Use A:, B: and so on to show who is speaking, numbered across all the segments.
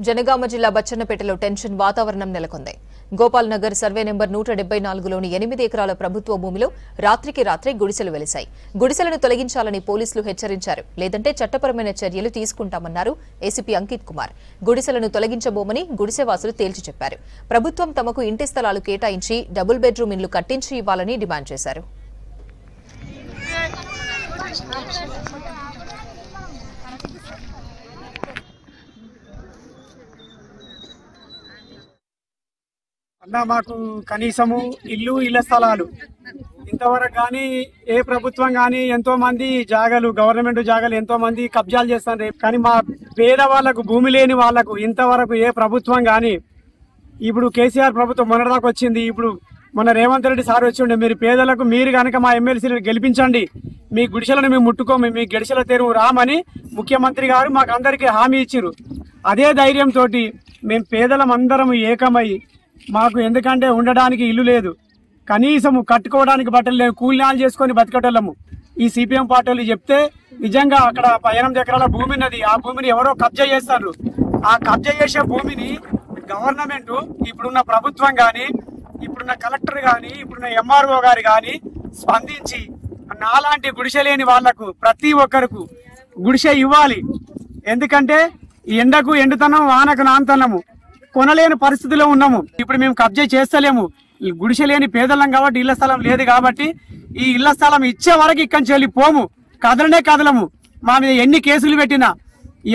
A: జనగామ జిల్లా బచ్చన్నపేటలో టెన్షన్ వాతావరణం నెలకొంది. గోపాల్ నగర్ సర్వే నెంబర్ 174లోని 8 ఎకరాల ప్రభుత్వ భూమిలో రాత్రికి రాత్రే గుడిసెలు వెలిశాయి. గుడిసెలను తొలగించాలని పోలీసులు హెచ్చరించారు. లేదంటే చట్టపరమైన చర్యలు తీసుకుంటామన్నారు ఏసీపీ అంకిత్ కుమార్. గుడిసెలను తొలగించబోమని గుడిసెవాసులు తేల్చి చెప్పారు. ప్రభుత్వం తమకు ఇంటి స్థలాలు కేటాయించి డబుల్ బెడ్రూమ్ ఇళ్లు కట్టించి ఇవ్వాలని డిమాండ్ చేశారు.
B: అన్నా మాకు కనీసము ఇళ్ల స్థలాలు ఇంతవరకు కానీ ఏ ప్రభుత్వం కానీ ఎంతో మంది జాగాలు గవర్నమెంట్ జాగాలు ఎంతో మంది కబ్జాలు చేస్తారు. కానీ మా పేదవాళ్లకు భూమి లేని వాళ్లకు ఇంతవరకు ఏ ప్రభుత్వం కానీ ఇప్పుడు కేసీఆర్ ప్రభుత్వం మొన్నటిదాకా వచ్చింది. ఇప్పుడు మన రేవంత్ రెడ్డి సార్ వచ్చిండే మీరు పేదలకు మీరు కనుక మా ఎమ్మెల్సీలను గెలిపించండి, మీ గుడిసెలను మేము ముట్టుకోము, మీ గడిసెల తెరువు రామని ముఖ్యమంత్రి గారు మాకు అందరికీ హామీ ఇచ్చారు. అదే ధైర్యంతో మేము పేదలం అందరం ఏకమై మాకు ఎందుకంటే ఉండడానికి ఇల్లు లేదు, కనీసము కట్టుకోవడానికి బట్టలు లేవు, కూలినాలు చేసుకొని బతికటోళ్ళము. ఈ సిపిఎం పార్టీలు చెప్తే నిజంగా అక్కడ 8 ఎకరాల భూమి ఉన్నది, ఆ భూమిని ఎవరో కబ్జా చేస్తారు. ఆ కబ్జా చేసే భూమిని గవర్నమెంట్ ఇప్పుడున్న ప్రభుత్వం కానీ ఇప్పుడున్న కలెక్టర్ కానీ ఇప్పుడున్న ఎంఆర్ఓ గారు కానీ స్పందించి నాలాంటి గుడిసె లేని వాళ్లకు ప్రతి ఒక్కరికి గుడిసె ఇవ్వాలి. ఎందుకంటే ఎండకు ఎండుతనం, వానకు నాంతనము, కొనలేని పరిస్థితిలో ఉన్నాము. ఇప్పుడు మేము కబ్జా చేస్తలేము, గుడిసె లేని పేదలం కాబట్టి ఇళ్ల స్థలం లేదు కాబట్టి ఈ ఇళ్ల స్థలం ఇచ్చే వరకు ఇక్కడి నుంచి వెళ్ళిపోము, కదలనే కదలము. మా మీద ఎన్ని కేసులు పెట్టినా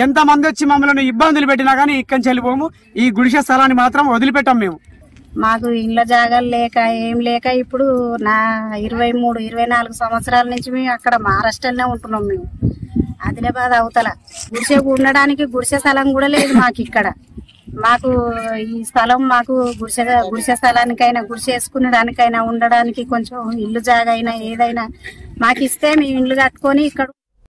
B: ఎంతమంది వచ్చి మమ్మల్ని ఇబ్బందులు పెట్టినా కానీ ఇక్కడి నుంచి వెళ్ళిపోము. ఈ గుడిసె స్థలాన్ని మాత్రం వదిలిపెట్టాం. మేము
C: మాకు ఇళ్ల జాగాలు లేక ఏం లేక ఇప్పుడు నా 23-24 సంవత్సరాల నుంచి మేము అక్కడ మహారాష్ట్రలోనే ఉంటున్నాం. మేము ఆదిలాబాద్ అవతల గుడిసె ఉండడానికి గుడిసె స్థలం కూడా లేదు మాకు ఇక్కడ. మాకు ఈ స్థలం మాకు గుడిసె స్థలానికైనా గుడిసె వేసుకునేదానికైనా ఉండడానికి కొంచెం ఇల్లు జాగా అయినా ఏదైనా మాకు ఇస్తే మేము ఇల్లు కట్టుకొని ఇక్కడ